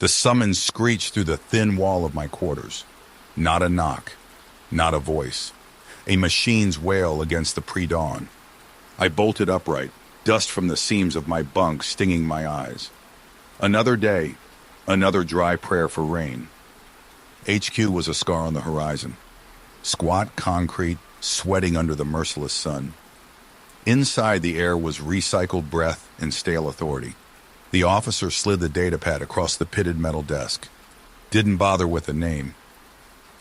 The summons screeched through the thin wall of my quarters. Not a knock, not a voice. A machine's wail against the pre-dawn. I bolted upright, dust from the seams of my bunk stinging my eyes. Another day, another dry prayer for rain. HQ was a scar on the horizon. Squat concrete, sweating under the merciless sun. Inside, the air was recycled breath and stale authority. The officer slid the datapad across the pitted metal desk. Didn't bother with a name.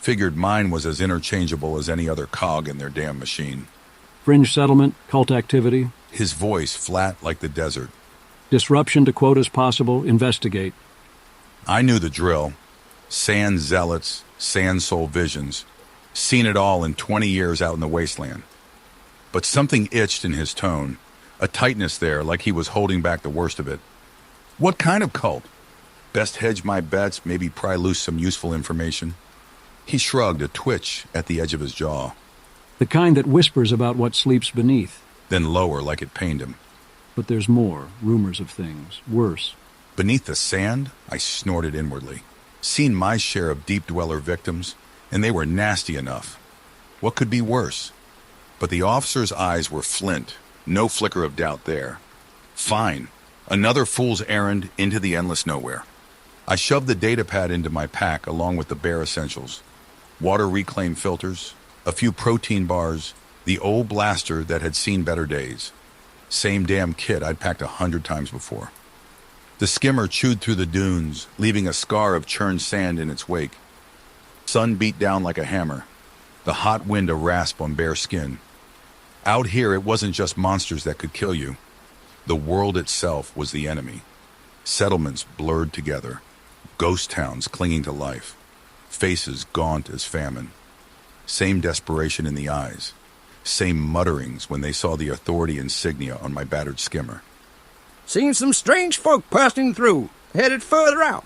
Figured mine was as interchangeable as any other cog in their damn machine. Fringe settlement, cult activity. His voice flat like the desert. Disruption to quotas possible, investigate. I knew the drill. Sand zealots, sand soul visions. Seen it all in 20 years out in the wasteland. But something itched in his tone, a tightness there like he was holding back the worst of it. What kind of cult? Best hedge my bets, maybe pry loose some useful information. He shrugged, a twitch at the edge of his jaw. The kind that whispers about what sleeps beneath. Then lower like it pained him. But there's more, rumors of things, worse. Beneath the sand, I snorted inwardly. Seen my share of deep dweller victims, and they were nasty enough. What could be worse? But the officer's eyes were flint, no flicker of doubt there. Fine, another fool's errand into the endless nowhere. I shoved the datapad into my pack along with the bare essentials. Water reclaim filters, a few protein bars, the old blaster that had seen better days. Same damn kit I'd packed 100 times before. The skimmer chewed through the dunes, leaving a scar of churned sand in its wake. Sun beat down like a hammer, the hot wind a rasp on bare skin. Out here, it wasn't just monsters that could kill you. The world itself was the enemy. Settlements blurred together, ghost towns clinging to life, faces gaunt as famine. Same desperation in the eyes, same mutterings when they saw the authority insignia on my battered skimmer. Seen some strange folk passing through, headed further out.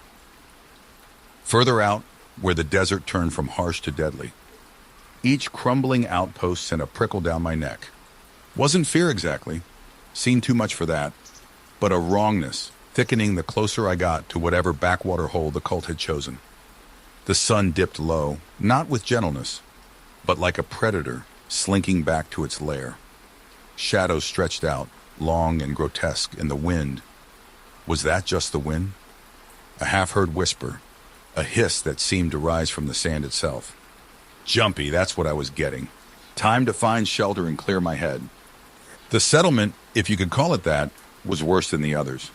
Further out, where the desert turned from harsh to deadly. Each crumbling outpost sent a prickle down my neck. Wasn't fear exactly, seen too much for that, but a wrongness, thickening the closer I got to whatever backwater hole the cult had chosen. The sun dipped low, not with gentleness, but like a predator slinking back to its lair. Shadows stretched out, long and grotesque, in the wind. Was that just the wind? A half-heard whisper, a hiss that seemed to rise from the sand itself. Jumpy, that's what I was getting. Time to find shelter and clear my head. The settlement, if you could call it that, was worse than the others.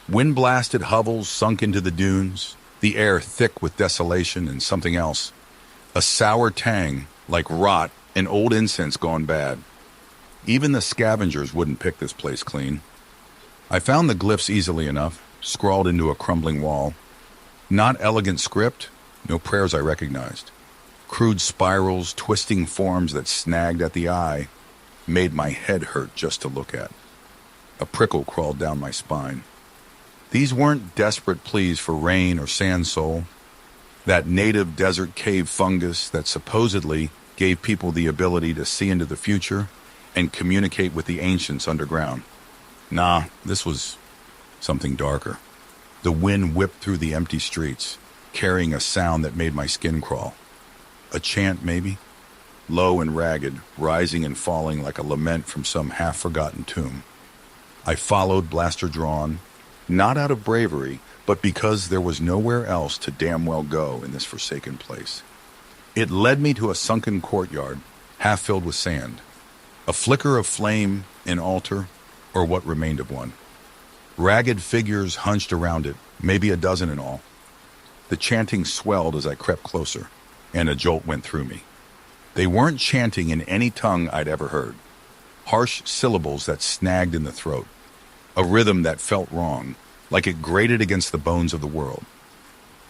Wind-blasted hovels sunk into the dunes, the air thick with desolation and something else. A sour tang, like rot and old incense gone bad. Even the scavengers wouldn't pick this place clean. I found the glyphs easily enough, scrawled into a crumbling wall. Not elegant script, no prayers I recognized. Crude spirals, twisting forms that snagged at the eye, made my head hurt just to look at. A prickle crawled down my spine. These weren't desperate pleas for rain or sand soul. That native desert cave fungus that supposedly gave people the ability to see into the future and communicate with the ancients underground. Nah, this was something darker. The wind whipped through the empty streets, carrying a sound that made my skin crawl. A chant, maybe? Low and ragged, rising and falling like a lament from some half-forgotten tomb. I followed, blaster drawn, not out of bravery, but because there was nowhere else to damn well go in this forsaken place. It led me to a sunken courtyard, half filled with sand. A flicker of flame, an altar, or what remained of one. Ragged figures hunched around it, maybe a dozen in all. The chanting swelled as I crept closer, and a jolt went through me. They weren't chanting in any tongue I'd ever heard. Harsh syllables that snagged in the throat. A rhythm that felt wrong, like it grated against the bones of the world.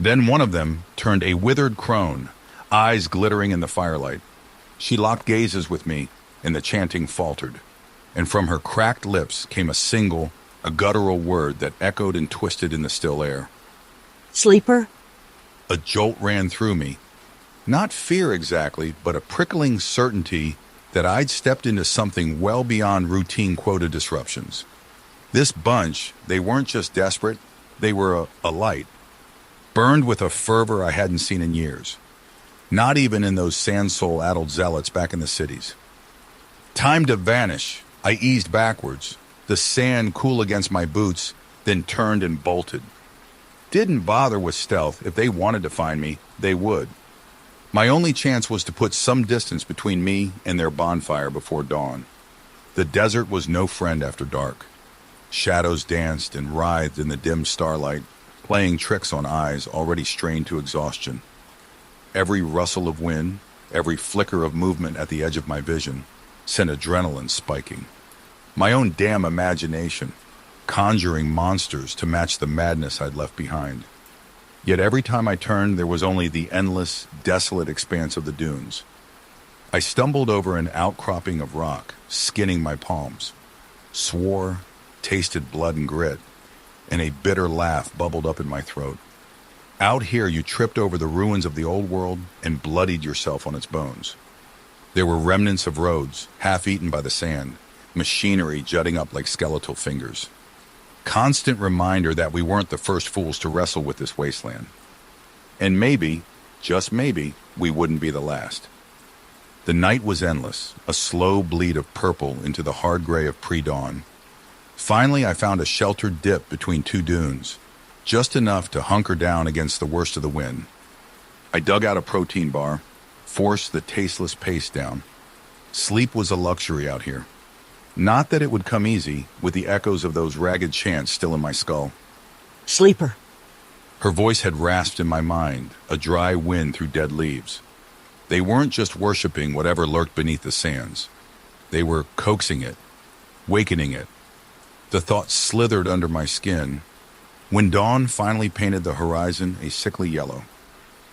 Then one of them turned a withered crone, eyes glittering in the firelight. She locked gazes with me, and the chanting faltered. And from her cracked lips came a guttural word that echoed and twisted in the still air. Sleeper? A jolt ran through me. Not fear exactly, but a prickling certainty that I'd stepped into something well beyond routine quota disruptions. This bunch, they weren't just desperate, they were a light. burned with a fervor I hadn't seen in years, not even in those sand soul-addled zealots back in the cities. Time to vanish. I eased backwards, the sand cool against my boots, then turned and bolted. Didn't bother with stealth. If they wanted to find me, they would. My only chance was to put some distance between me and their bonfire before dawn. The desert was no friend after dark. Shadows danced and writhed in the dim starlight, playing tricks on eyes already strained to exhaustion. Every rustle of wind, every flicker of movement at the edge of my vision, sent adrenaline spiking. My own damn imagination, conjuring monsters to match the madness I'd left behind. Yet every time I turned, there was only the endless, desolate expanse of the dunes. I stumbled over an outcropping of rock, skinning my palms, swore, tasted blood and grit, and a bitter laugh bubbled up in my throat. Out here, you tripped over the ruins of the old world and bloodied yourself on its bones. There were remnants of roads, half-eaten by the sand, machinery jutting up like skeletal fingers. Constant reminder that we weren't the first fools to wrestle with this wasteland. And maybe, just maybe, we wouldn't be the last. The night was endless, a slow bleed of purple into the hard gray of pre-dawn. Finally, I found a sheltered dip between two dunes, just enough to hunker down against the worst of the wind. I dug out a protein bar, forced the tasteless paste down. Sleep was a luxury out here. Not that it would come easy, with the echoes of those ragged chants still in my skull. Sleeper. Her voice had rasped in my mind, a dry wind through dead leaves. They weren't just worshiping whatever lurked beneath the sands. They were coaxing it, wakening it. The thought slithered under my skin. When dawn finally painted the horizon a sickly yellow,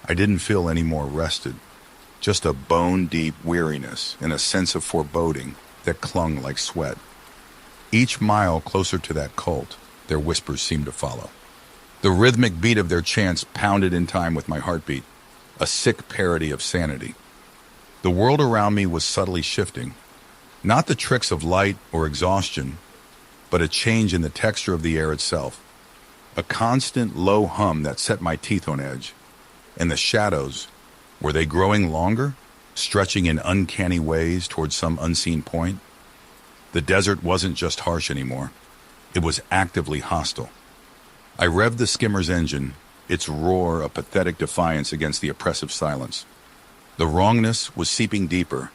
I didn't feel any more rested, just a bone-deep weariness and a sense of foreboding that clung like sweat. Each mile closer to that cult, their whispers seemed to follow. The rhythmic beat of their chants pounded in time with my heartbeat, a sick parody of sanity. The world around me was subtly shifting, not the tricks of light or exhaustion, but a change in the texture of the air itself, a constant low hum that set my teeth on edge. And the shadows, were they growing longer? Stretching in uncanny ways towards some unseen point? The desert wasn't just harsh anymore. It was actively hostile. I revved the skimmer's engine, its roar a pathetic defiance against the oppressive silence. The wrongness was seeping deeper,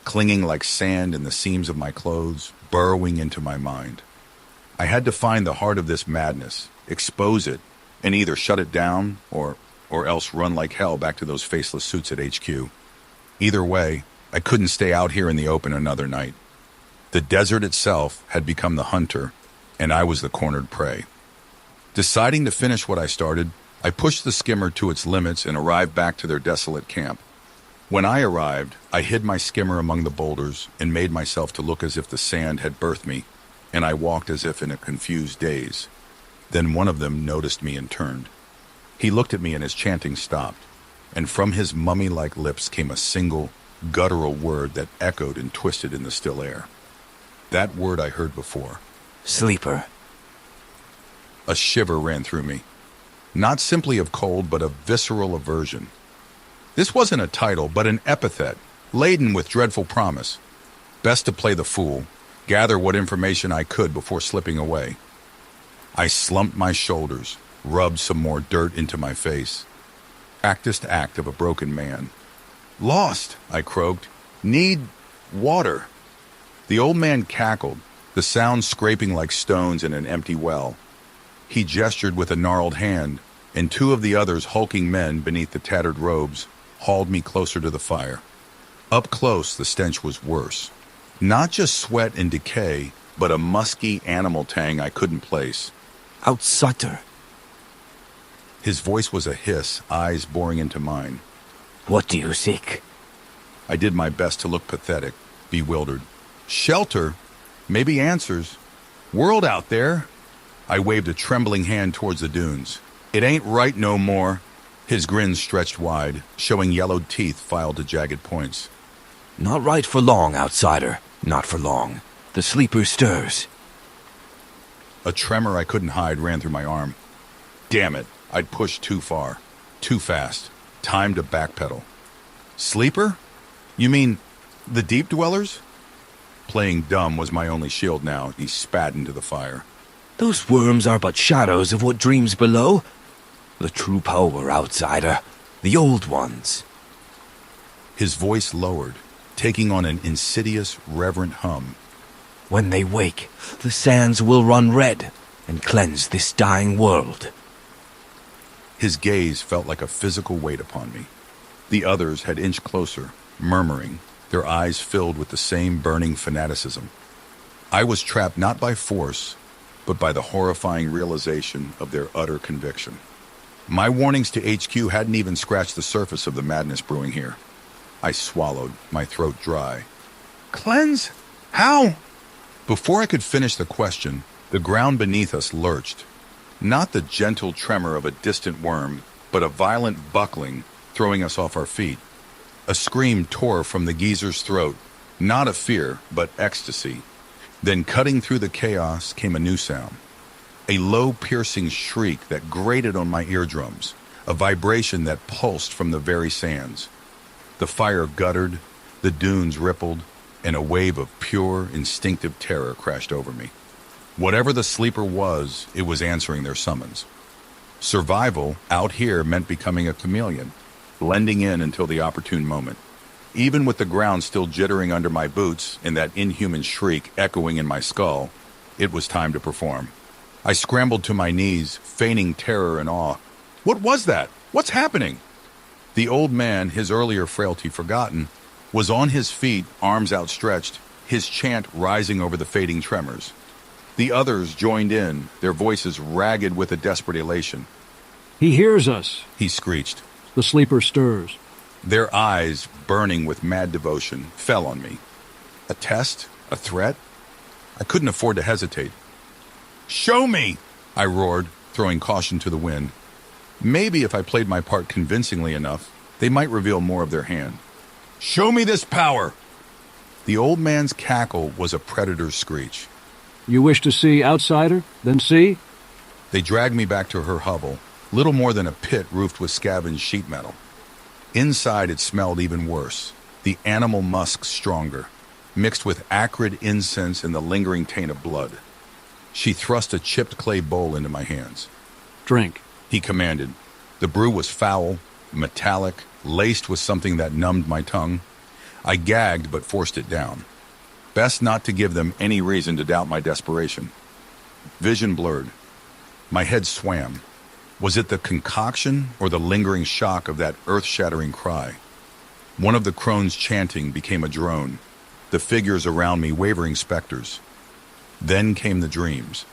clinging like sand in the seams of my clothes, burrowing into my mind. I had to find the heart of this madness, expose it, and either shut it down or else run like hell back to those faceless suits at HQ. Either way, I couldn't stay out here in the open another night. The desert itself had become the hunter, and I was the cornered prey. Deciding to finish what I started, I pushed the skimmer to its limits and arrived back to their desolate camp. When I arrived, I hid my skimmer among the boulders and made myself to look as if the sand had birthed me, and I walked as if in a confused daze. Then one of them noticed me and turned. He looked at me and his chanting stopped, and from his mummy-like lips came a single, guttural word that echoed and twisted in the still air. That word I heard before. Sleeper. A shiver ran through me. Not simply of cold, but of visceral aversion. This wasn't a title, but an epithet, laden with dreadful promise. Best to play the fool, gather what information I could before slipping away. I slumped my shoulders, rubbed some more dirt into my face. Practiced act of a broken man. Lost, I croaked. Need water. The old man cackled, the sound scraping like stones in an empty well. He gestured with a gnarled hand, and two of the others hulking men beneath the tattered robes hauled me closer to the fire. Up close, the stench was worse. Not just sweat and decay, but a musky animal tang I couldn't place. Outsider. His voice was a hiss, eyes boring into mine. What do you seek? I did my best to look pathetic, bewildered. Shelter? Maybe answers. World out there? I waved a trembling hand towards the dunes. It ain't right no more. His grin stretched wide, showing yellowed teeth filed to jagged points. Not right for long, outsider. Not for long. The sleeper stirs. A tremor I couldn't hide ran through my arm. Damn it, I'd pushed too far, too fast. Time to backpedal. Sleeper? You mean the deep dwellers? Playing dumb was my only shield now. He spat into the fire. Those worms are but shadows of what dreams below. The true power, outsider. The old ones. His voice lowered, taking on an insidious, reverent hum. When they wake, the sands will run red and cleanse this dying world. His gaze felt like a physical weight upon me. The others had inched closer, murmuring, their eyes filled with the same burning fanaticism. I was trapped not by force, but by the horrifying realization of their utter conviction. My warnings to HQ hadn't even scratched the surface of the madness brewing here. I swallowed, my throat dry. Cleanse? How? Before I could finish the question, the ground beneath us lurched. Not the gentle tremor of a distant worm, but a violent buckling, throwing us off our feet. A scream tore from the geezer's throat, not of fear, but ecstasy. Then cutting through the chaos came a new sound. A low, piercing shriek that grated on my eardrums, a vibration that pulsed from the very sands. The fire guttered, the dunes rippled, and a wave of pure, instinctive terror crashed over me. Whatever the sleeper was, it was answering their summons. Survival out here meant becoming a chameleon, blending in until the opportune moment. Even with the ground still jittering under my boots and that inhuman shriek echoing in my skull, it was time to perform. I scrambled to my knees, feigning terror and awe. What was that? What's happening? The old man, his earlier frailty forgotten, was on his feet, arms outstretched, his chant rising over the fading tremors. The others joined in, their voices ragged with a desperate elation. He hears us, He screeched. the sleeper stirs. Their eyes, burning with mad devotion, fell on me. A test? A threat? I couldn't afford to hesitate. Show me! I roared, throwing caution to the wind. Maybe if I played my part convincingly enough, they might reveal more of their hand. Show me this power! The old man's cackle was a predator's screech. You wish to see, outsider? Then see? They dragged me back to her hovel, little more than a pit roofed with scavenged sheet metal. Inside it smelled even worse, the animal musk stronger, mixed with acrid incense and the lingering taint of blood. She thrust a chipped clay bowl into my hands. Drink. He commanded. The brew was foul, metallic, laced with something that numbed my tongue. I gagged but forced it down. Best not to give them any reason to doubt my desperation. Vision blurred. My head swam. Was it the concoction or the lingering shock of that earth-shattering cry? One of the crones chanting became a drone, the figures around me wavering specters. Then came the dreams.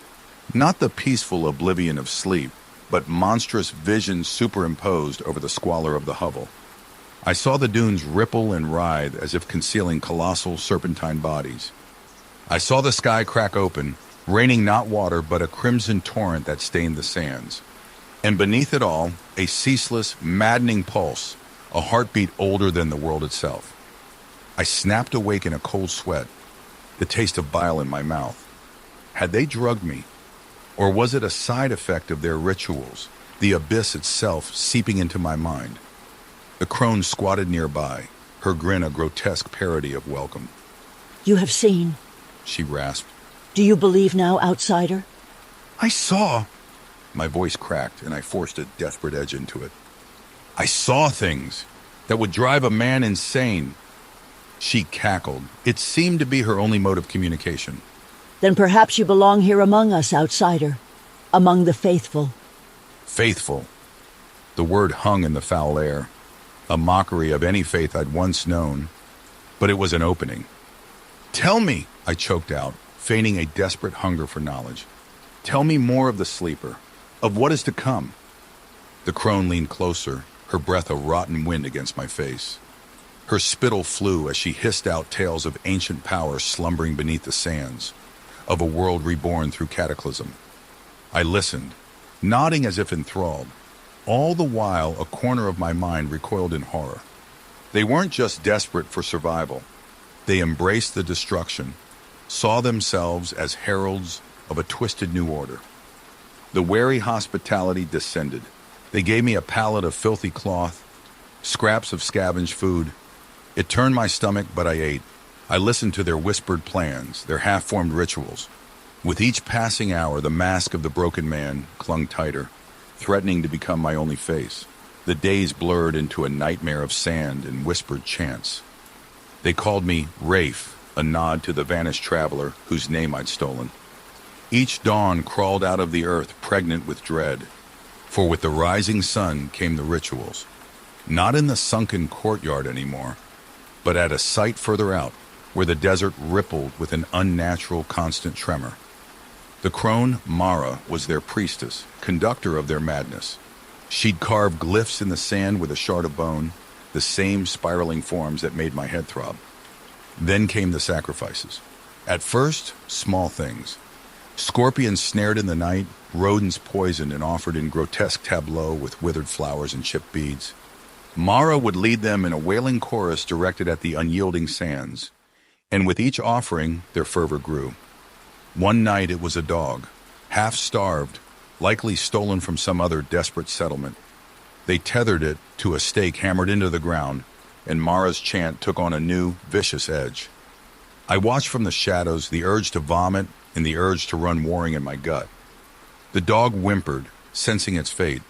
Not the peaceful oblivion of sleep, but monstrous visions superimposed over the squalor of the hovel. I saw the dunes ripple and writhe as if concealing colossal serpentine bodies. I saw the sky crack open, raining not water but a crimson torrent that stained the sands. And beneath it all, a ceaseless, maddening pulse, a heartbeat older than the world itself. I snapped awake in a cold sweat, the taste of bile in my mouth. Had they drugged me? Or was it a side effect of their rituals, the abyss itself seeping into my mind? The crone squatted nearby, her grin a grotesque parody of welcome. You have seen. She rasped. Do you believe now, outsider? I saw. My voice cracked, and I forced a desperate edge into it. I saw things that would drive a man insane. She cackled. It seemed to be her only mode of communication. Then perhaps you belong here among us, outsider. Among the faithful. Faithful. The word hung in the foul air, a mockery of any faith I'd once known. But it was an opening. Tell me, I choked out, feigning a desperate hunger for knowledge. Tell me more of the sleeper, of what is to come. The crone leaned closer, her breath a rotten wind against my face. Her spittle flew as she hissed out tales of ancient power slumbering beneath the sands, of a world reborn through cataclysm. I listened, nodding as if enthralled. All the while, a corner of my mind recoiled in horror. They weren't just desperate for survival. They embraced the destruction, saw themselves as heralds of a twisted new order. The wary hospitality descended, They gave me a pallet of filthy cloth, scraps of scavenged food. It turned my stomach, but I ate. I listened to their whispered plans, their half-formed rituals. With each passing hour, the mask of the broken man clung tighter, threatening to become my only face. The days blurred into a nightmare of sand and whispered chants. They called me Rafe, a nod to the vanished traveler whose name I'd stolen. Each dawn crawled out of the earth pregnant with dread, for with the rising sun came the rituals. Not in the sunken courtyard anymore, but at a site further out, where the desert rippled with an unnatural constant tremor. The crone Mara was their priestess, conductor of their madness. She'd carved glyphs in the sand with a shard of bone, the same spiraling forms that made my head throb. Then came the sacrifices. At first, small things. Scorpions snared in the night, rodents poisoned and offered in grotesque tableau with withered flowers and chipped beads. Mara would lead them in a wailing chorus directed at the unyielding sands, and with each offering, their fervor grew. One night it was a dog, half-starved, likely stolen from some other desperate settlement. They tethered it to a stake hammered into the ground, and Mara's chant took on a new, vicious edge. I watched from the shadows, the urge to vomit and the urge to run warring in my gut. The dog whimpered, sensing its fate.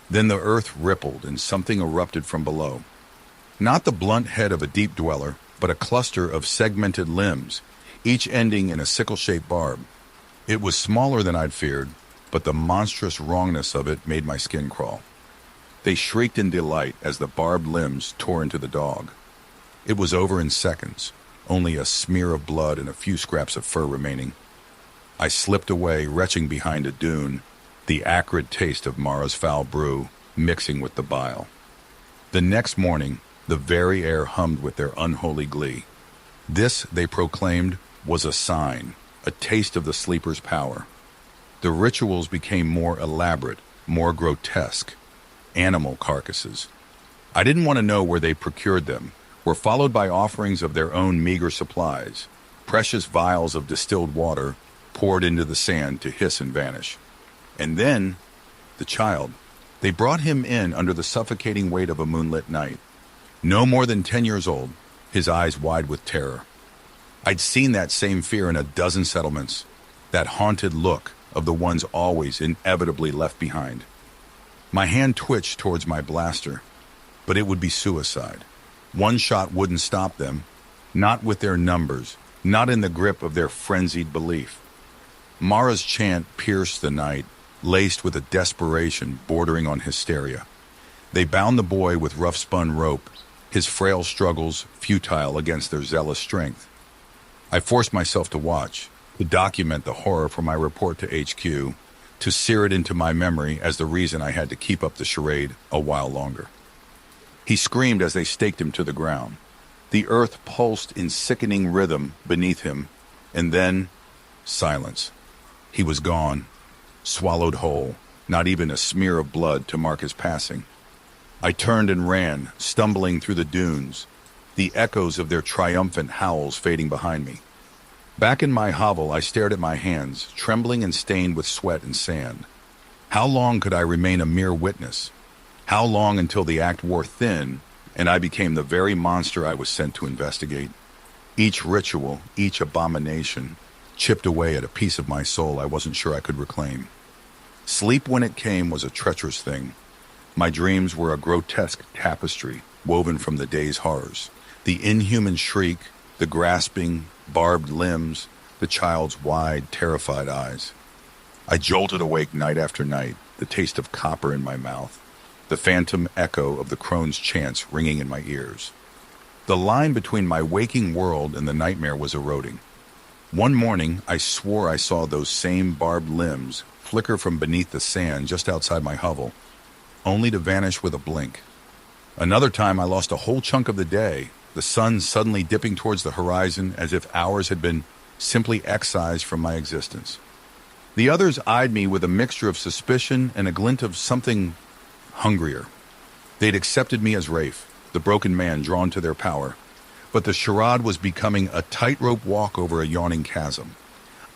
Then the earth rippled and something erupted from below. Not the blunt head of a deep dweller, but a cluster of segmented limbs, each ending in a sickle-shaped barb. It was smaller than I'd feared, but the monstrous wrongness of it made my skin crawl. They shrieked in delight as the barbed limbs tore into the dog. It was over in seconds, only a smear of blood and a few scraps of fur remaining. I slipped away, retching behind a dune, the acrid taste of Mara's foul brew mixing with the bile. The next morning, the very air hummed with their unholy glee. This, they proclaimed, was a sign, a taste of the sleeper's power. The rituals became more elaborate, more grotesque. Animal carcasses. I didn't want to know where they procured them, were followed by offerings of their own meager supplies, precious vials of distilled water poured into the sand to hiss and vanish. And then, the child. They brought him in under the suffocating weight of a moonlit night. No more than 10 years old, his eyes wide with terror. I'd seen that same fear in a dozen settlements, that haunted look of the ones always inevitably left behind. My hand twitched towards my blaster, but it would be suicide. One shot wouldn't stop them, not with their numbers, not in the grip of their frenzied belief. Mara's chant pierced the night, laced with a desperation bordering on hysteria. They bound the boy with rough-spun rope, his frail struggles futile against their zealous strength. I forced myself to watch, to document the horror for my report to HQ, to sear it into my memory as the reason I had to keep up the charade a while longer. He screamed as they staked him to the ground. The earth pulsed in sickening rhythm beneath him, and then silence. He was gone, swallowed whole, not even a smear of blood to mark his passing. I turned and ran, stumbling through the dunes, the echoes of their triumphant howls fading behind me. Back in my hovel, I stared at my hands, trembling and stained with sweat and sand. How long could I remain a mere witness? How long until the act wore thin and I became the very monster I was sent to investigate? Each ritual, each abomination, chipped away at a piece of my soul I wasn't sure I could reclaim. Sleep, when it came, was a treacherous thing. My dreams were a grotesque tapestry woven from the day's horrors. The inhuman shriek, the grasping, barbed limbs, the child's wide, terrified eyes. I jolted awake night after night, the taste of copper in my mouth, the phantom echo of the crone's chants ringing in my ears. The line between my waking world and the nightmare was eroding. One morning, I swore I saw those same barbed limbs flicker from beneath the sand just outside my hovel, only to vanish with a blink. Another time, I lost a whole chunk of the day, the sun suddenly dipping towards the horizon as if hours had been simply excised from my existence. The others eyed me with a mixture of suspicion and a glint of something hungrier. They'd accepted me as Rafe, the broken man drawn to their power, but the charade was becoming a tightrope walk over a yawning chasm.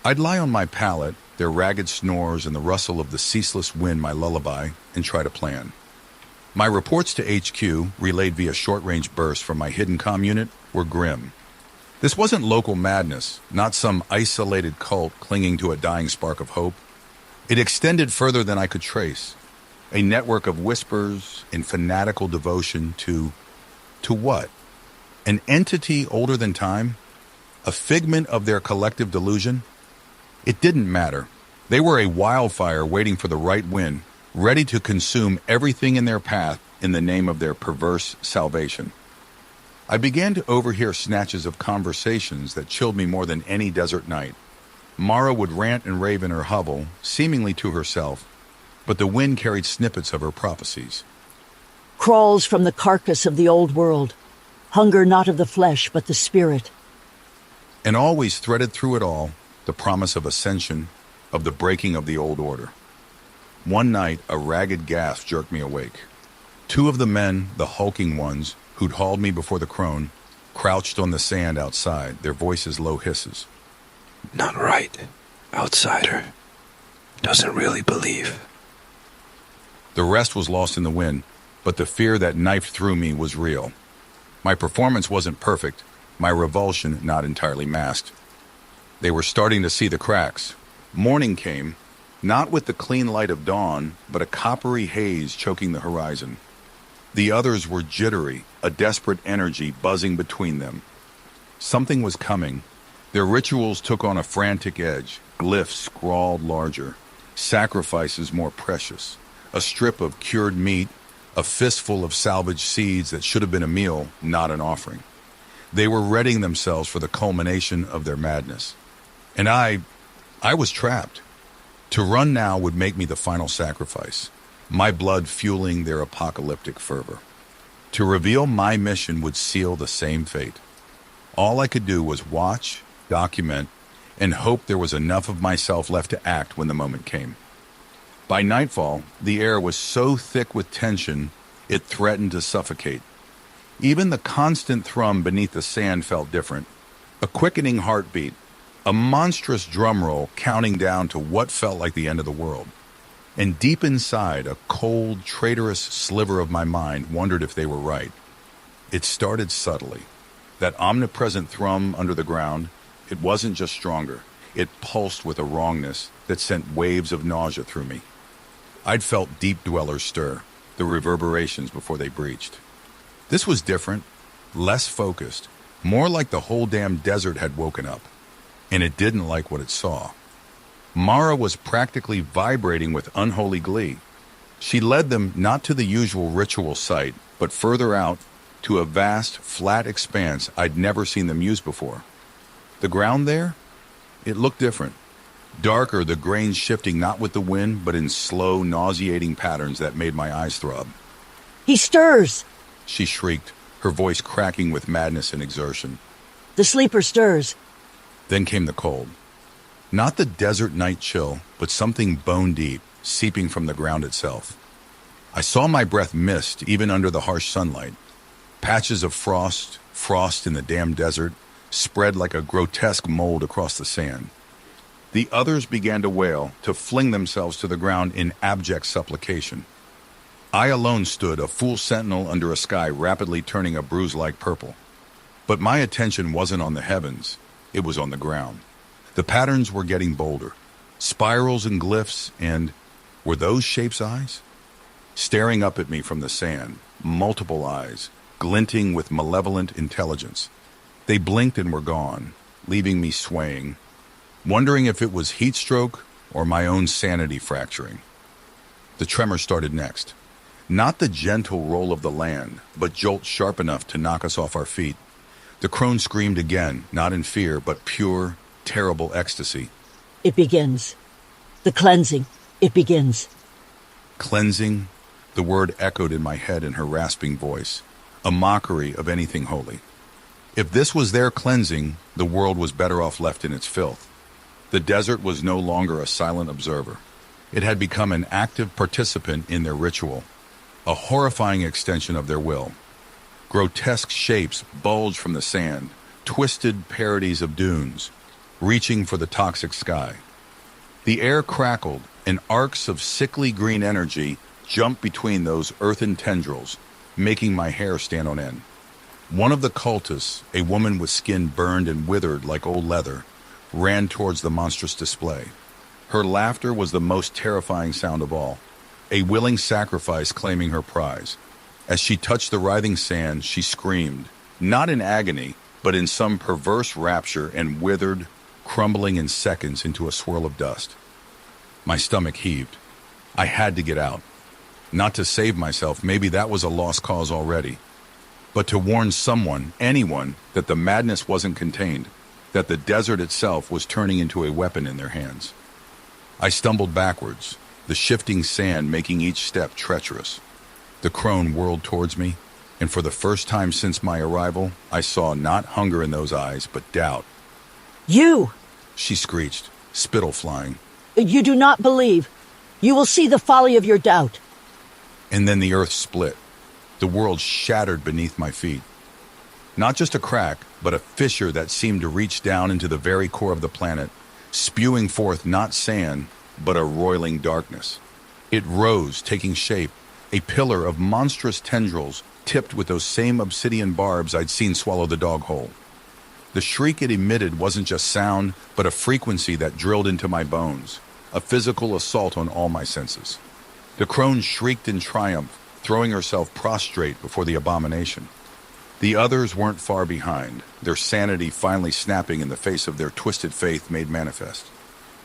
I'd lie on my pallet, their ragged snores and the rustle of the ceaseless wind my lullaby, and try to plan. My reports to HQ, relayed via short-range bursts from my hidden comm unit, were grim. This wasn't local madness, not some isolated cult clinging to a dying spark of hope. It extended further than I could trace. A network of whispers and fanatical devotion to what? An entity older than time? A figment of their collective delusion? It didn't matter. They were a wildfire waiting for the right wind, ready to consume everything in their path in the name of their perverse salvation. I began to overhear snatches of conversations that chilled me more than any desert night. Mara would rant and rave in her hovel, seemingly to herself, but the wind carried snippets of her prophecies. Crawls from the carcass of the old world. Hunger not of the flesh, but the spirit. And always threaded through it all, the promise of ascension, of the breaking of the old order. One night, a ragged gasp jerked me awake. Two of the men, the hulking ones, who'd hauled me before the crone, crouched on the sand outside, their voices low hisses. Not right. Outsider. Doesn't really believe. The rest was lost in the wind, but the fear that knifed through me was real. My performance wasn't perfect, my revulsion not entirely masked. They were starting to see the cracks. Morning came, not with the clean light of dawn, but a coppery haze choking the horizon. The others were jittery, a desperate energy buzzing between them. Something was coming. Their rituals took on a frantic edge, glyphs scrawled larger, sacrifices more precious, a strip of cured meat, a fistful of salvaged seeds that should have been a meal, not an offering. They were readying themselves for the culmination of their madness. And I was trapped. To run now would make me the final sacrifice, my blood fueling their apocalyptic fervor. To reveal my mission would seal the same fate. All I could do was watch, document, and hope there was enough of myself left to act when the moment came. By nightfall, the air was so thick with tension, it threatened to suffocate. Even the constant thrum beneath the sand felt different. A quickening heartbeat, a monstrous drum roll counting down to what felt like the end of the world. And deep inside, a cold, traitorous sliver of my mind wondered if they were right. It started subtly. That omnipresent thrum under the ground, it wasn't just stronger. It pulsed with a wrongness that sent waves of nausea through me. I'd felt deep dwellers stir, the reverberations before they breached. This was different, less focused, more like the whole damn desert had woken up. And it didn't like what it saw. Mara was practically vibrating with unholy glee. She led them not to the usual ritual site, but further out to a vast, flat expanse I'd never seen them use before. The ground there? It looked different. Darker, the grains shifting not with the wind, but in slow, nauseating patterns that made my eyes throb. He stirs! She shrieked, her voice cracking with madness and exertion. The sleeper stirs. Then came the cold. Not the desert night chill, but something bone-deep, seeping from the ground itself. I saw my breath mist even under the harsh sunlight. Patches of frost in the damn desert, spread like a grotesque mold across the sand. The others began to wail, to fling themselves to the ground in abject supplication. I alone stood, a fool sentinel under a sky rapidly turning a bruise-like purple. But my attention wasn't on the heavens, it was on the ground. The patterns were getting bolder. Spirals and glyphs, and were those shapes eyes? Staring up at me from the sand, multiple eyes, glinting with malevolent intelligence. They blinked and were gone, leaving me swaying, wondering if it was heat stroke or my own sanity fracturing. The tremor started next. Not the gentle roll of the land, but jolts sharp enough to knock us off our feet. The crone screamed again, not in fear, but pure, terrible ecstasy. It begins. The cleansing. It begins. Cleansing? The word echoed in my head in her rasping voice, a mockery of anything holy. If this was their cleansing, the world was better off left in its filth. The desert was no longer a silent observer. It had become an active participant in their ritual, a horrifying extension of their will. Grotesque shapes bulged from the sand, twisted parodies of dunes, reaching for the toxic sky. The air crackled, and arcs of sickly green energy jumped between those earthen tendrils, making my hair stand on end. One of the cultists, a woman with skin burned and withered like old leather, ran towards the monstrous display. Her laughter was the most terrifying sound of all, a willing sacrifice claiming her prize. As she touched the writhing sand, she screamed, not in agony, but in some perverse rapture, and withered, crumbling in seconds into a swirl of dust. My stomach heaved. I had to get out. Not to save myself, maybe that was a lost cause already, but to warn someone, anyone, that the madness wasn't contained, that the desert itself was turning into a weapon in their hands. I stumbled backwards, the shifting sand making each step treacherous. The crone whirled towards me, and for the first time since my arrival, I saw not hunger in those eyes, but doubt. You! She screeched, spittle flying. You do not believe. You will see the folly of your doubt. And then the earth split. The world shattered beneath my feet. Not just a crack, but a fissure that seemed to reach down into the very core of the planet, spewing forth not sand, but a roiling darkness. It rose, taking shape, a pillar of monstrous tendrils tipped with those same obsidian barbs I'd seen swallow the dog whole. The shriek it emitted wasn't just sound, but a frequency that drilled into my bones, a physical assault on all my senses. The crone shrieked in triumph, throwing herself prostrate before the abomination. The others weren't far behind, their sanity finally snapping in the face of their twisted faith made manifest.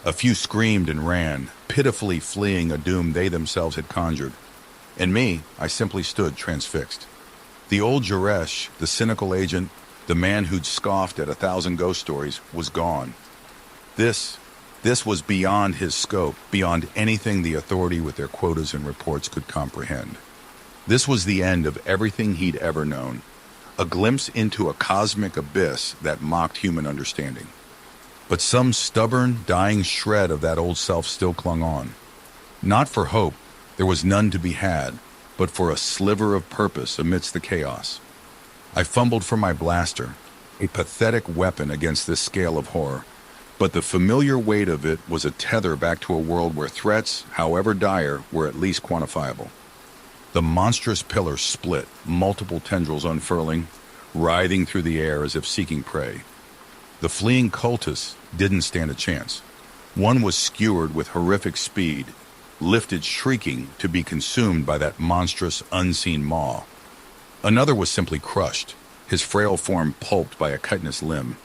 A few screamed and ran, pitifully fleeing a doom they themselves had conjured. And me, I simply stood transfixed. The old Jaresh, the cynical agent, the man who'd scoffed at 1,000 ghost stories, was gone. This was beyond his scope, beyond anything the authority with their quotas and reports could comprehend. This was the end of everything he'd ever known, a glimpse into a cosmic abyss that mocked human understanding. But some stubborn, dying shred of that old self still clung on. Not for hope, there was none to be had, but for a sliver of purpose amidst the chaos. I fumbled for my blaster, a pathetic weapon against this scale of horror, but the familiar weight of it was a tether back to a world where threats, however dire, were at least quantifiable. The monstrous pillar split, multiple tendrils unfurling, writhing through the air as if seeking prey. The fleeing cultists didn't stand a chance. One was skewered with horrific speed, lifted shrieking to be consumed by that monstrous, unseen maw. Another was simply crushed, his frail form pulped by a chitinous limb.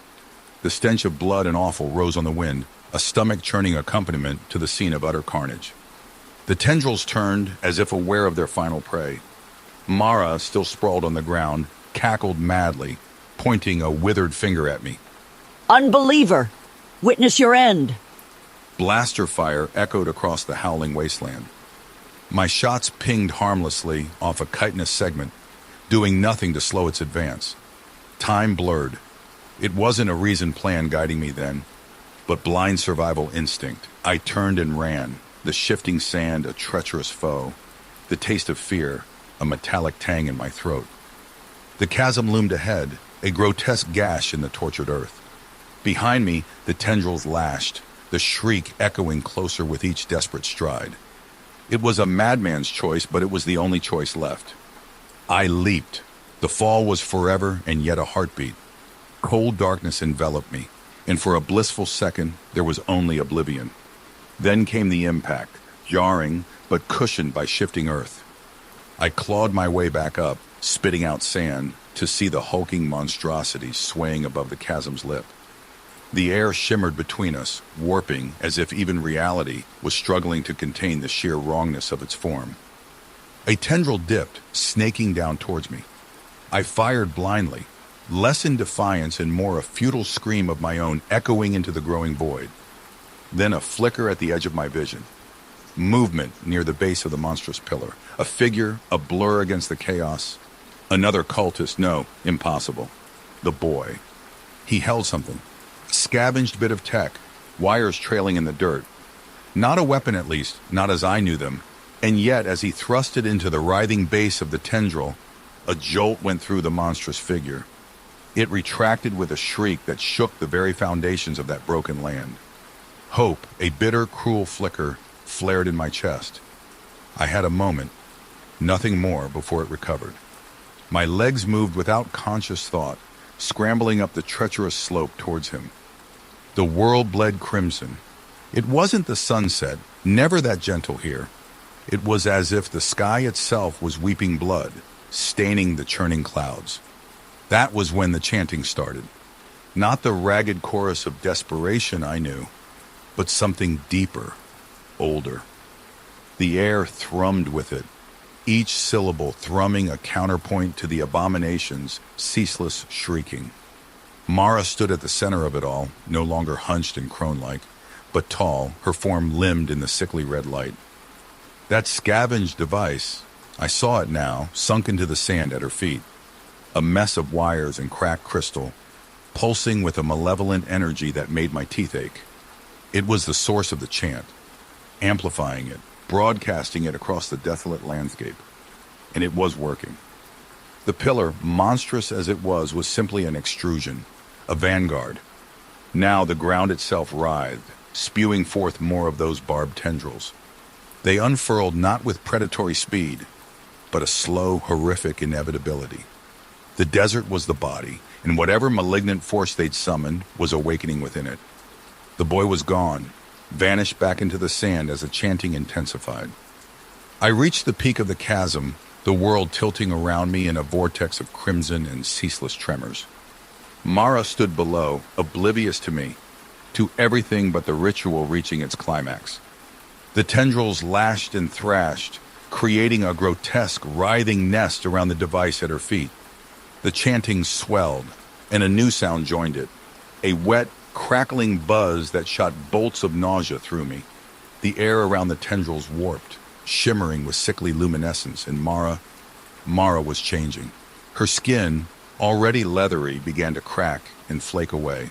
The stench of blood and offal rose on the wind, a stomach-churning accompaniment to the scene of utter carnage. The tendrils turned as if aware of their final prey. Mara, still sprawled on the ground, cackled madly, pointing a withered finger at me. Unbeliever! Witness your end! Blaster fire echoed across the howling wasteland. My shots pinged harmlessly off a chitinous segment, doing nothing to slow its advance. Time blurred. It wasn't a reasoned plan guiding me then, but blind survival instinct. I turned and ran, the shifting sand a treacherous foe, the taste of fear, a metallic tang in my throat. The chasm loomed ahead, a grotesque gash in the tortured earth. Behind me, the tendrils lashed, the shriek echoing closer with each desperate stride. It was a madman's choice, but it was the only choice left. I leaped. The fall was forever and yet a heartbeat. Cold darkness enveloped me, and for a blissful second, there was only oblivion. Then came the impact, jarring but cushioned by shifting earth. I clawed my way back up, spitting out sand, to see the hulking monstrosity swaying above the chasm's lip. The air shimmered between us, warping as if even reality was struggling to contain the sheer wrongness of its form. A tendril dipped, snaking down towards me. I fired blindly, less in defiance and more a futile scream of my own echoing into the growing void. Then a flicker at the edge of my vision. Movement near the base of the monstrous pillar. A figure, a blur against the chaos. Another cultist, no, impossible. The boy. He held something. A scavenged bit of tech, wires trailing in the dirt. Not a weapon at least, not as I knew them. And yet, as he thrust it into the writhing base of the tendril, a jolt went through the monstrous figure. It retracted with a shriek that shook the very foundations of that broken land. Hope, a bitter, cruel flicker, flared in my chest. I had a moment, nothing more, before it recovered. My legs moved without conscious thought, scrambling up the treacherous slope towards him. The world bled crimson. It wasn't the sunset, never that gentle here. It was as if the sky itself was weeping blood, staining the churning clouds. That was when the chanting started. Not the ragged chorus of desperation I knew, but something deeper, older. The air thrummed with it, each syllable thrumming a counterpoint to the abomination's ceaseless shrieking. Mara stood at the center of it all, no longer hunched and crone-like, but tall, her form limned in the sickly red light. That scavenged device, I saw it now, sunk into the sand at her feet, a mess of wires and cracked crystal, pulsing with a malevolent energy that made my teeth ache. It was the source of the chant, amplifying it, broadcasting it across the desolate landscape. And it was working. The pillar, monstrous as it was simply an extrusion, a vanguard. Now the ground itself writhed, spewing forth more of those barbed tendrils. They unfurled not with predatory speed, but a slow, horrific inevitability. The desert was the body, and whatever malignant force they'd summoned was awakening within it. The boy was gone, vanished back into the sand as the chanting intensified. I reached the peak of the chasm, the world tilting around me in a vortex of crimson and ceaseless tremors. Mara stood below, oblivious to me, to everything but the ritual reaching its climax. The tendrils lashed and thrashed, creating a grotesque, writhing nest around the device at her feet. The chanting swelled, and a new sound joined it, a wet, crackling buzz that shot bolts of nausea through me. The air around the tendrils warped, shimmering with sickly luminescence, and Mara was changing. Her skin, already leathery, began to crack and flake away.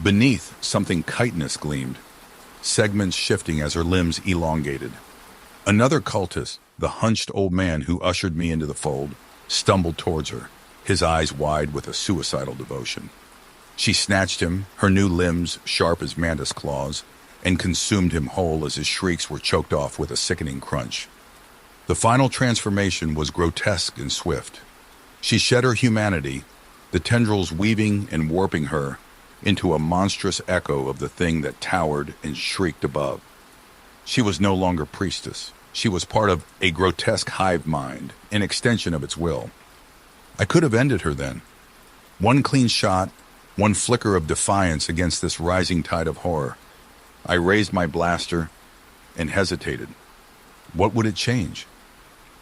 Beneath, something chitinous gleamed, segments shifting as her limbs elongated. Another cultist, the hunched old man who ushered me into the fold, stumbled towards her, his eyes wide with a suicidal devotion. She snatched him, her new limbs sharp as mantis claws, and consumed him whole as his shrieks were choked off with a sickening crunch. The final transformation was grotesque and swift. She shed her humanity, the tendrils weaving and warping her into a monstrous echo of the thing that towered and shrieked above. She was no longer priestess. She was part of a grotesque hive mind, an extension of its will. I could have ended her then. One clean shot, one flicker of defiance against this rising tide of horror. I raised my blaster and hesitated. What would it change?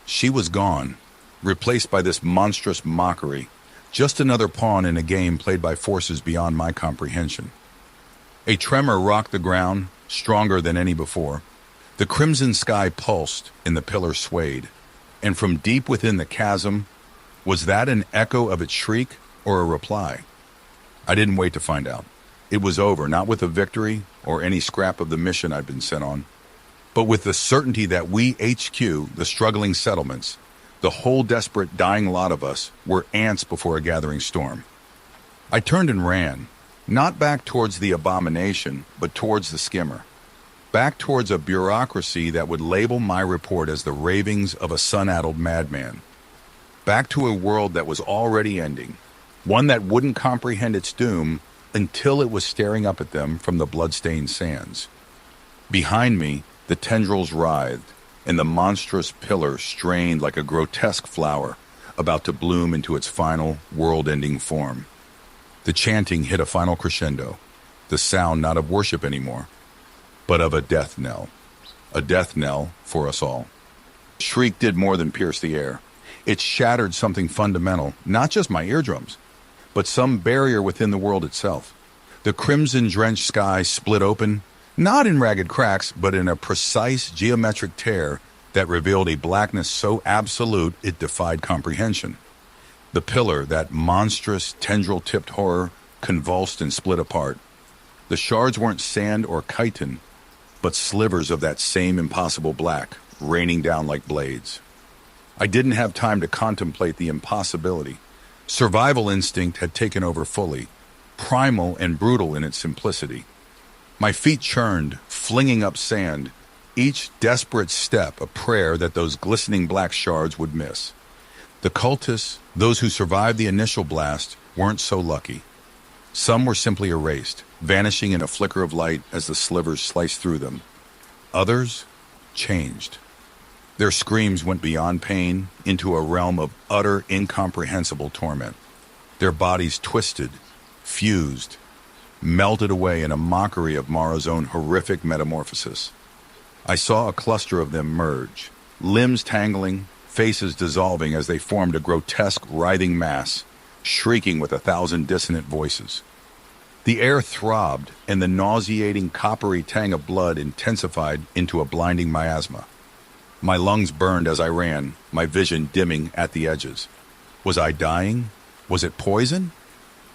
She was gone, replaced by this monstrous mockery, just another pawn in a game played by forces beyond my comprehension. A tremor rocked the ground, stronger than any before. The crimson sky pulsed and the pillar swayed, and from deep within the chasm, was that an echo of its shriek or a reply? I didn't wait to find out. It was over, not with a victory or any scrap of the mission I'd been sent on, but with the certainty that we HQ, the struggling settlements, the whole desperate dying lot of us, were ants before a gathering storm. I turned and ran, not back towards the abomination, but towards the skimmer. Back towards a bureaucracy that would label my report as the ravings of a sun-addled madman. Back to a world that was already ending, one that wouldn't comprehend its doom until it was staring up at them from the blood-stained sands. Behind me, the tendrils writhed, and the monstrous pillar strained like a grotesque flower about to bloom into its final, world-ending form. The chanting hit a final crescendo, the sound not of worship anymore, but of a death knell for us all. The shriek did more than pierce the air. It shattered something fundamental, not just my eardrums, but some barrier within the world itself. The crimson-drenched sky split open, not in ragged cracks, but in a precise geometric tear that revealed a blackness so absolute it defied comprehension. The pillar, that monstrous, tendril-tipped horror, convulsed and split apart. The shards weren't sand or chitin, but slivers of that same impossible black, raining down like blades. I didn't have time to contemplate the impossibility. Survival instinct had taken over fully, primal and brutal in its simplicity. My feet churned, flinging up sand, each desperate step a prayer that those glistening black shards would miss. The cultists, those who survived the initial blast, weren't so lucky. Some were simply erased, vanishing in a flicker of light as the slivers sliced through them. Others changed. Their screams went beyond pain into a realm of utter, incomprehensible torment. Their bodies twisted, fused, melted away in a mockery of Mara's own horrific metamorphosis. I saw a cluster of them merge, limbs tangling, faces dissolving as they formed a grotesque, writhing mass, shrieking with 1,000 dissonant voices. The air throbbed, and the nauseating, coppery tang of blood intensified into a blinding miasma. My lungs burned as I ran, my vision dimming at the edges. Was I dying? Was it poison?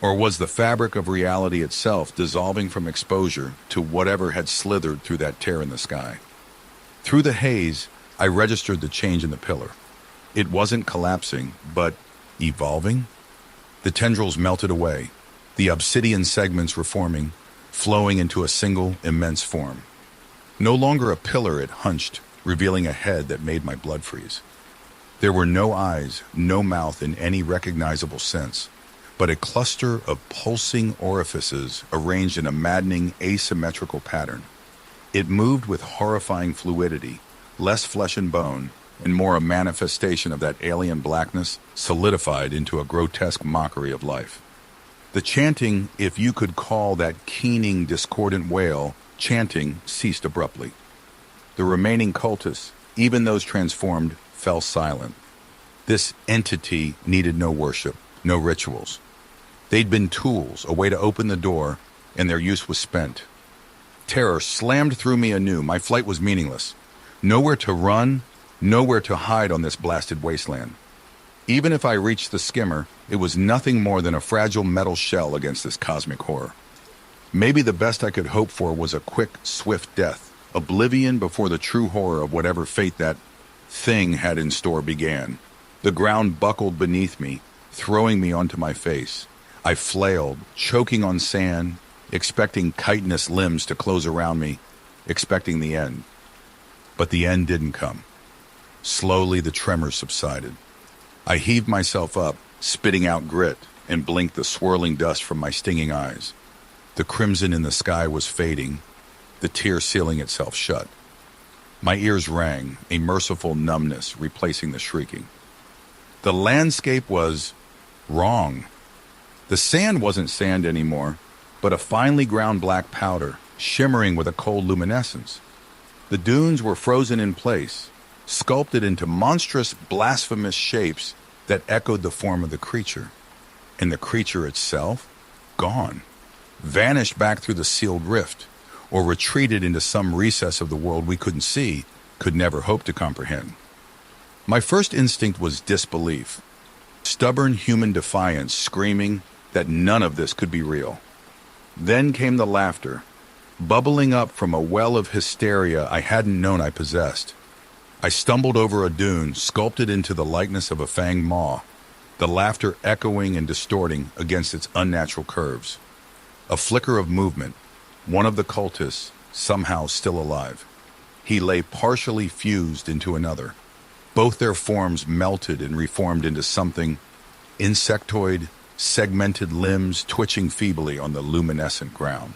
Or was the fabric of reality itself dissolving from exposure to whatever had slithered through that tear in the sky? Through the haze, I registered the change in the pillar. It wasn't collapsing, but evolving. The tendrils melted away, the obsidian segments reforming, flowing into a single, immense form. No longer a pillar, it hunched, revealing a head that made my blood freeze. There were no eyes, no mouth in any recognizable sense, but a cluster of pulsing orifices arranged in a maddening, asymmetrical pattern. It moved with horrifying fluidity, less flesh and bone, and more a manifestation of that alien blackness solidified into a grotesque mockery of life. The chanting, if you could call that keening, discordant wail, chanting, ceased abruptly. The remaining cultists, even those transformed, fell silent. This entity needed no worship, no rituals. They'd been tools, a way to open the door, and their use was spent. Terror slammed through me anew. My flight was meaningless. Nowhere to run, nowhere to hide on this blasted wasteland. Even if I reached the skimmer, it was nothing more than a fragile metal shell against this cosmic horror. Maybe the best I could hope for was a quick, swift death, oblivion before the true horror of whatever fate that thing had in store began. The ground buckled beneath me, throwing me onto my face. I flailed, choking on sand, expecting chitinous limbs to close around me, expecting the end. But the end didn't come. Slowly, the tremors subsided. I heaved myself up, spitting out grit, and blinked the swirling dust from my stinging eyes. The crimson in the sky was fading, the tear sealing itself shut. My ears rang, a merciful numbness replacing the shrieking. The landscape was wrong. The sand wasn't sand anymore, but a finely ground black powder, shimmering with a cold luminescence. The dunes were frozen in place, sculpted into monstrous, blasphemous shapes that echoed the form of the creature. And the creature itself, gone, vanished back through the sealed rift, or retreated into some recess of the world we couldn't see, could never hope to comprehend. My first instinct was disbelief, stubborn human defiance screaming that none of this could be real. Then came the laughter, bubbling up from a well of hysteria I hadn't known I possessed. I stumbled over a dune, sculpted into the likeness of a fanged maw, the laughter echoing and distorting against its unnatural curves. A flicker of movement, one of the cultists, somehow still alive. He lay partially fused into another. Both their forms melted and reformed into something insectoid, segmented limbs twitching feebly on the luminescent ground.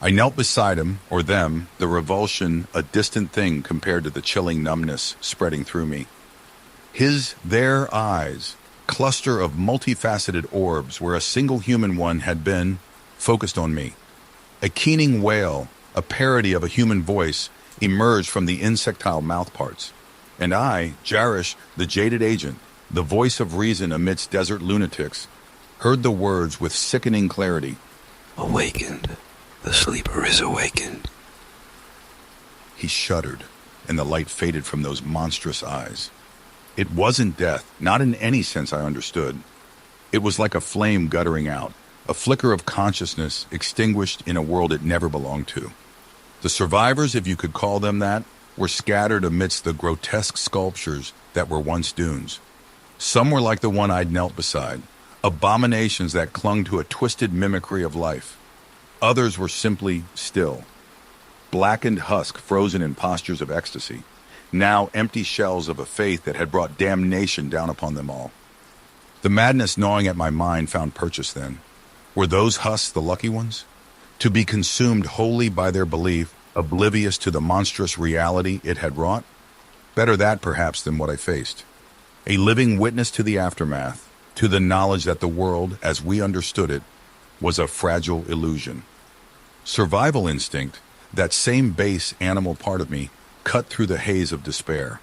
I knelt beside him, or them, the revulsion a distant thing compared to the chilling numbness spreading through me. Their eyes, cluster of multifaceted orbs where a single human one had been, focused on me. A keening wail, a parody of a human voice, emerged from the insectile mouthparts. And I, Jaresh, the jaded agent, the voice of reason amidst desert lunatics, heard the words with sickening clarity. Awakened. The sleeper is awakened. He shuddered, and the light faded from those monstrous eyes. It wasn't death, not in any sense I understood. It was like a flame guttering out, a flicker of consciousness extinguished in a world it never belonged to. The survivors, if you could call them that, were scattered amidst the grotesque sculptures that were once dunes. Some were like the one I'd knelt beside, abominations that clung to a twisted mimicry of life. Others were simply still, blackened husk frozen in postures of ecstasy, now empty shells of a faith that had brought damnation down upon them all. The madness gnawing at my mind found purchase then. Were those husks the lucky ones? To be consumed wholly by their belief, oblivious to the monstrous reality it had wrought? Better that, perhaps, than what I faced. A living witness to the aftermath, to the knowledge that the world, as we understood it, was a fragile illusion. Survival instinct, that same base animal part of me, cut through the haze of despair.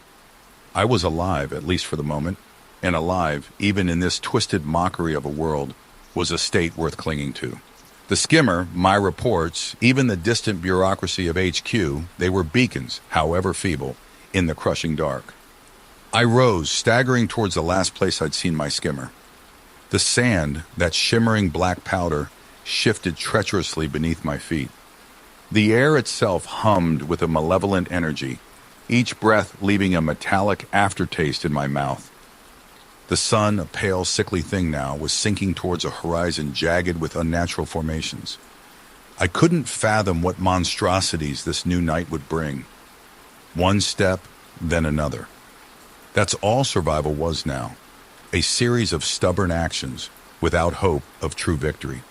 I was alive, at least for the moment, and alive, even in this twisted mockery of a world, was a state worth clinging to. The skimmer, my reports, even the distant bureaucracy of HQ, they were beacons, however feeble, in the crushing dark. I rose, staggering towards the last place I'd seen my skimmer. The sand, that shimmering black powder, shifted treacherously beneath my feet. The air itself hummed with a malevolent energy, each breath leaving a metallic aftertaste in my mouth. The sun, a pale, sickly thing now, was sinking towards a horizon jagged with unnatural formations. I couldn't fathom what monstrosities this new night would bring. One step, then another. That's all survival was now. A series of stubborn actions, without hope of true victory.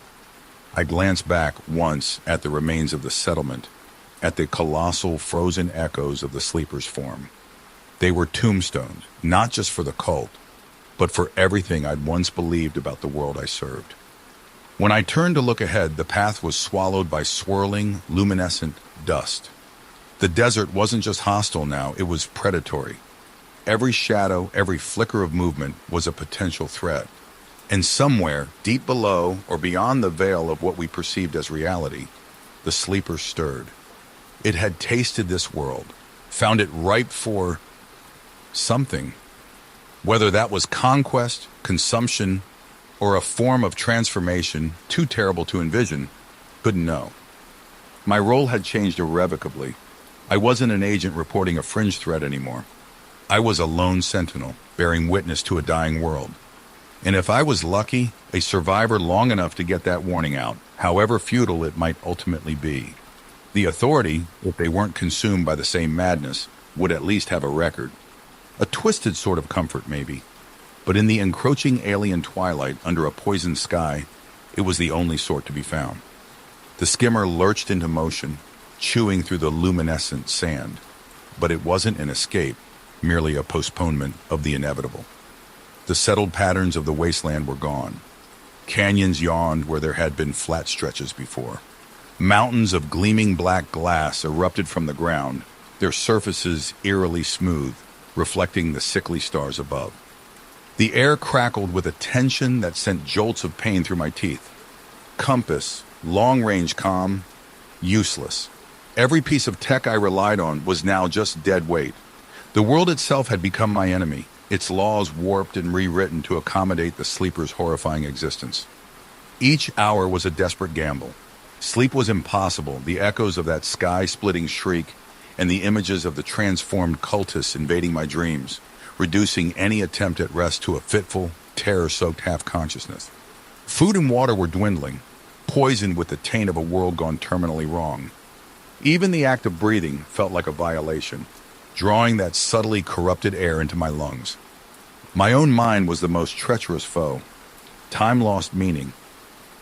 I glanced back once at the remains of the settlement, at the colossal frozen echoes of the sleepers' form. They were tombstones, not just for the cult, but for everything I'd once believed about the world I served. When I turned to look ahead, the path was swallowed by swirling, luminescent dust. The desert wasn't just hostile now, it was predatory. Every shadow, every flicker of movement was a potential threat. And somewhere, deep below or beyond the veil of what we perceived as reality, the sleeper stirred. It had tasted this world, found it ripe for something. Whether that was conquest, consumption, or a form of transformation too terrible to envision, couldn't know. My role had changed irrevocably. I wasn't an agent reporting a fringe threat anymore. I was a lone sentinel, bearing witness to a dying world. And if I was lucky, a survivor long enough to get that warning out, however futile it might ultimately be. The authority, if they weren't consumed by the same madness, would at least have a record. A twisted sort of comfort, maybe. But in the encroaching alien twilight under a poisoned sky, it was the only sort to be found. The skimmer lurched into motion, chewing through the luminescent sand. But it wasn't an escape, merely a postponement of the inevitable. The settled patterns of the wasteland were gone. Canyons yawned where there had been flat stretches before. Mountains of gleaming black glass erupted from the ground, their surfaces eerily smooth, reflecting the sickly stars above. The air crackled with a tension that sent jolts of pain through my teeth. Compass, long-range comm, useless. Every piece of tech I relied on was now just dead weight. The world itself had become my enemy, its laws warped and rewritten to accommodate the sleeper's horrifying existence. Each hour was a desperate gamble. Sleep was impossible, the echoes of that sky-splitting shriek and the images of the transformed cultists invading my dreams, reducing any attempt at rest to a fitful, terror-soaked half-consciousness. Food and water were dwindling, poisoned with the taint of a world gone terminally wrong. Even the act of breathing felt like a violation, drawing that subtly corrupted air into my lungs. My own mind was the most treacherous foe. Time lost meaning.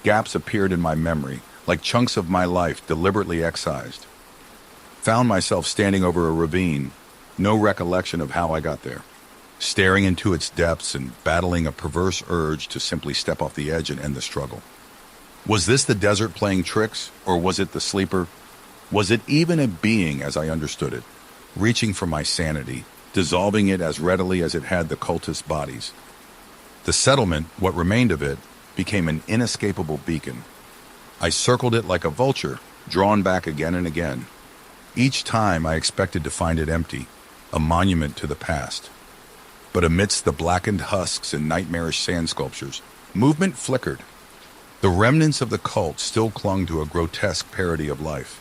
Gaps appeared in my memory, like chunks of my life deliberately excised. Found myself standing over a ravine, no recollection of how I got there, staring into its depths and battling a perverse urge to simply step off the edge and end the struggle. Was this the desert playing tricks, or was it the sleeper? Was it even a being as I understood it, reaching for my sanity, dissolving it as readily as it had the cultist bodies? The settlement, what remained of it, became an inescapable beacon. I circled it like a vulture, drawn back again and again. Each time I expected to find it empty, a monument to the past. But amidst the blackened husks and nightmarish sand sculptures, movement flickered. The remnants of the cult still clung to a grotesque parody of life.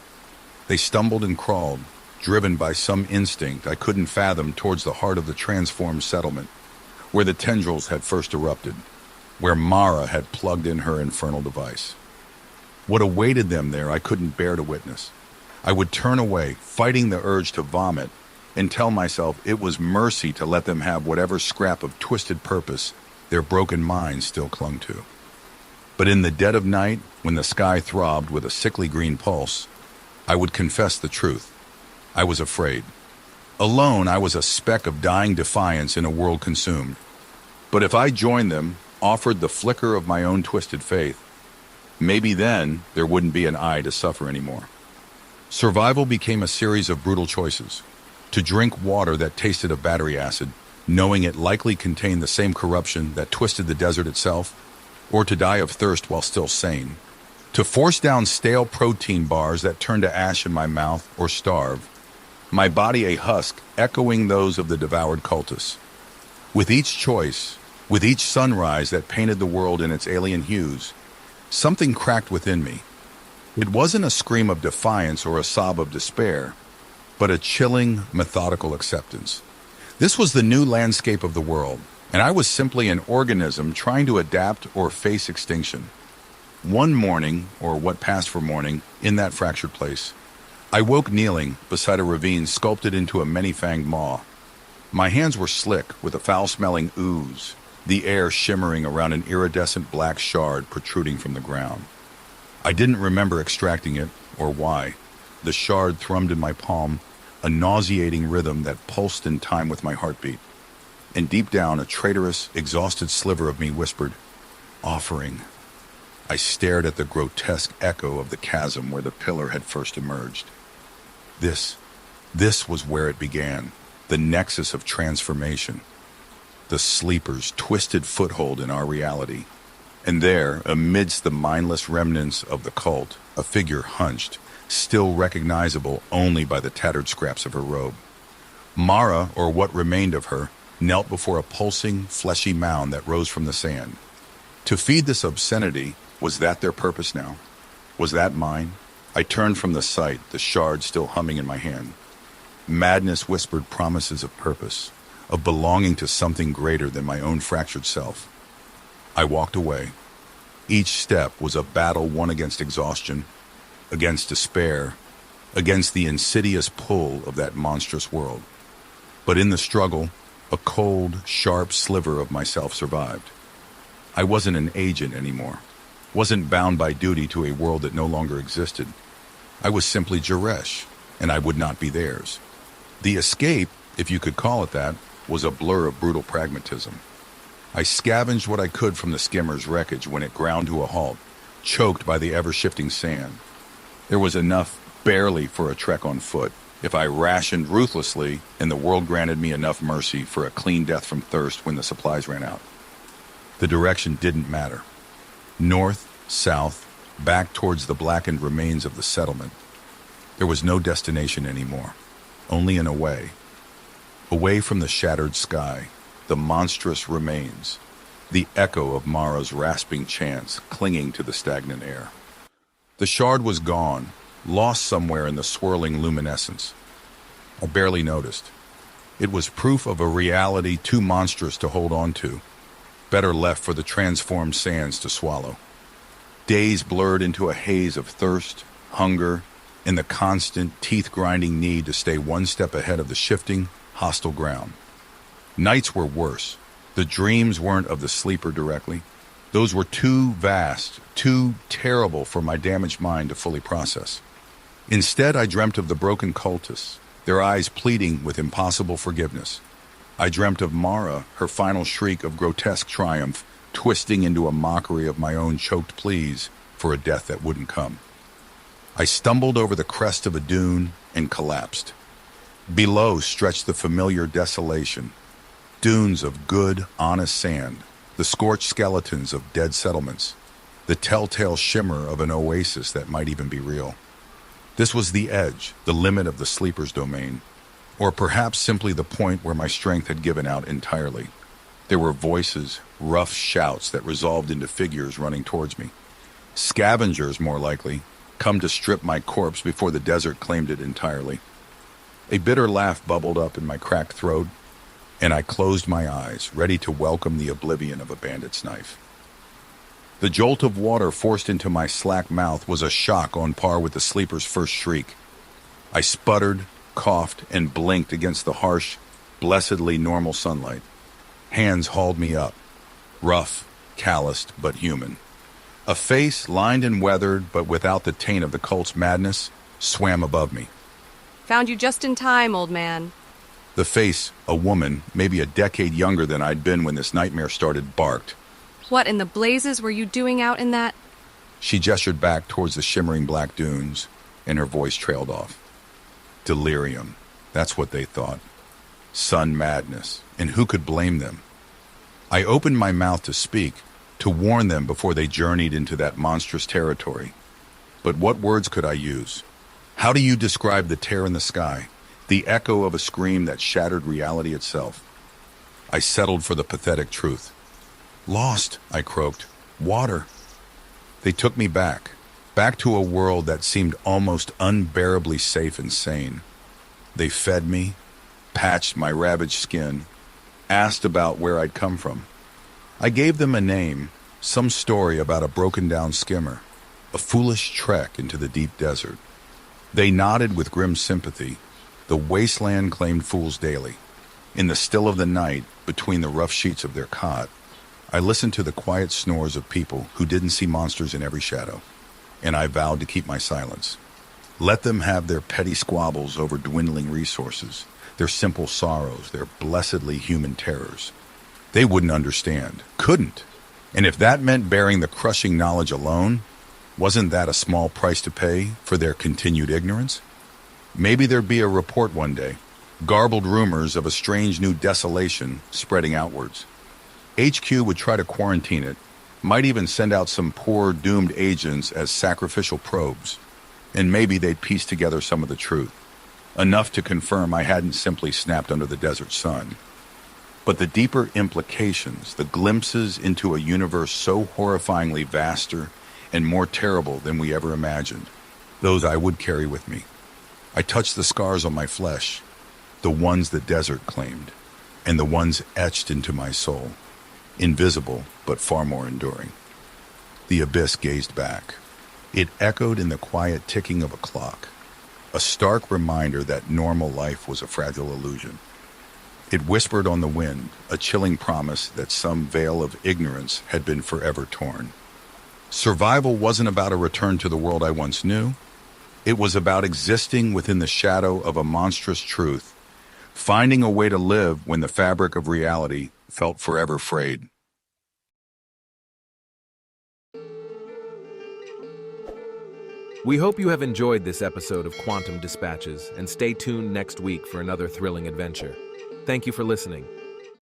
They stumbled and crawled, driven by some instinct I couldn't fathom towards the heart of the transformed settlement, where the tendrils had first erupted, where Mara had plugged in her infernal device. What awaited them there I couldn't bear to witness. I would turn away, fighting the urge to vomit, and tell myself it was mercy to let them have whatever scrap of twisted purpose their broken minds still clung to. But in the dead of night, when the sky throbbed with a sickly green pulse, I would confess the truth. I was afraid. Alone, I was a speck of dying defiance in a world consumed. But if I joined them, offered the flicker of my own twisted faith, maybe then there wouldn't be an I to suffer anymore. Survival became a series of brutal choices. To drink water that tasted of battery acid, knowing it likely contained the same corruption that twisted the desert itself, or to die of thirst while still sane. To force down stale protein bars that turned to ash in my mouth, or starve. My body a husk echoing those of the devoured cultists. With each choice, with each sunrise that painted the world in its alien hues, something cracked within me. It wasn't a scream of defiance or a sob of despair, but a chilling, methodical acceptance. This was the new landscape of the world, and I was simply an organism trying to adapt or face extinction. One morning, or what passed for morning, in that fractured place, I woke kneeling beside a ravine sculpted into a many-fanged maw. My hands were slick with a foul-smelling ooze, the air shimmering around an iridescent black shard protruding from the ground. I didn't remember extracting it, or why. The shard thrummed in my palm, a nauseating rhythm that pulsed in time with my heartbeat. And deep down, a traitorous, exhausted sliver of me whispered, "Offering." I stared at the grotesque echo of the chasm where the pillar had first emerged. This was where it began, the nexus of transformation. The sleeper's twisted foothold in our reality. And there, amidst the mindless remnants of the cult, a figure hunched, still recognizable only by the tattered scraps of her robe. Mara, or what remained of her, knelt before a pulsing, fleshy mound that rose from the sand. To feed this obscenity, was that their purpose now? Was that mine? I turned from the sight, the shard still humming in my hand. Madness whispered promises of purpose, of belonging to something greater than my own fractured self. I walked away. Each step was a battle won against exhaustion, against despair, against the insidious pull of that monstrous world. But in the struggle, a cold, sharp sliver of myself survived. I wasn't an agent anymore, wasn't bound by duty to a world that no longer existed. I was simply Jaresh, and I would not be theirs. The escape, if you could call it that, was a blur of brutal pragmatism. I scavenged what I could from the skimmer's wreckage when it ground to a halt, choked by the ever-shifting sand. There was enough barely for a trek on foot, if I rationed ruthlessly and the world granted me enough mercy for a clean death from thirst when the supplies ran out. The direction didn't matter. North, south, back towards the blackened remains of the settlement. There was no destination anymore, only an away. Away from the shattered sky, the monstrous remains, the echo of Mara's rasping chants clinging to the stagnant air. The shard was gone, lost somewhere in the swirling luminescence. I barely noticed. It was proof of a reality too monstrous to hold on to, better left for the transformed sands to swallow. Days blurred into a haze of thirst, hunger, and the constant, teeth-grinding need to stay one step ahead of the shifting, hostile ground. Nights were worse. The dreams weren't of the sleeper directly. Those were too vast, too terrible for my damaged mind to fully process. Instead, I dreamt of the broken cultists, their eyes pleading with impossible forgiveness. I dreamt of Mara, her final shriek of grotesque triumph, twisting into a mockery of my own choked pleas for a death that wouldn't come. I stumbled over the crest of a dune and collapsed. Below stretched the familiar desolation, dunes of good, honest sand, the scorched skeletons of dead settlements, the telltale shimmer of an oasis that might even be real. This was the edge, the limit of the sleeper's domain, or perhaps simply the point where my strength had given out entirely. There were voices, rough shouts that resolved into figures running towards me. Scavengers, more likely, come to strip my corpse before the desert claimed it entirely. A bitter laugh bubbled up in my cracked throat, and I closed my eyes, ready to welcome the oblivion of a bandit's knife. The jolt of water forced into my slack mouth was a shock on par with the sleeper's first shriek. I sputtered, coughed, and blinked against the harsh, blessedly normal sunlight. Hands hauled me up, rough, calloused, but human. A face, lined and weathered, but without the taint of the cult's madness, swam above me. Found you just in time, old man. The face, a woman, maybe a decade younger than I'd been when this nightmare started, barked. What in the blazes were you doing out in that? She gestured back towards the shimmering black dunes, and her voice trailed off. Delirium. That's what they thought. Sun madness. And who could blame them? I opened my mouth to speak, to warn them before they journeyed into that monstrous territory. But what words could I use? How do you describe the tear in the sky, the echo of a scream that shattered reality itself? I settled for the pathetic truth. Lost, I croaked. Water. They took me back to a world that seemed almost unbearably safe and sane. They fed me, patched my ravaged skin, asked about where I'd come from. I gave them a name, some story about a broken-down skimmer, a foolish trek into the deep desert. They nodded with grim sympathy. The wasteland claimed fools daily. In the still of the night, between the rough sheets of their cot, I listened to the quiet snores of people who didn't see monsters in every shadow, and I vowed to keep my silence. Let them have their petty squabbles over dwindling resources, their simple sorrows, their blessedly human terrors. They wouldn't understand, couldn't. And if that meant bearing the crushing knowledge alone, wasn't that a small price to pay for their continued ignorance? Maybe there'd be a report one day, garbled rumors of a strange new desolation spreading outwards. HQ would try to quarantine it, might even send out some poor, doomed agents as sacrificial probes. And maybe they'd piece together some of the truth, enough to confirm I hadn't simply snapped under the desert sun. But the deeper implications, the glimpses into a universe so horrifyingly vaster and more terrible than we ever imagined, those I would carry with me. I touched the scars on my flesh, the ones the desert claimed, and the ones etched into my soul, invisible but far more enduring. The abyss gazed back. It echoed in the quiet ticking of a clock, a stark reminder that normal life was a fragile illusion. It whispered on the wind, a chilling promise that some veil of ignorance had been forever torn. Survival wasn't about a return to the world I once knew. It was about existing within the shadow of a monstrous truth, finding a way to live when the fabric of reality felt forever frayed. We hope you have enjoyed this episode of Quantum Dispatches and stay tuned next week for another thrilling adventure. Thank you for listening.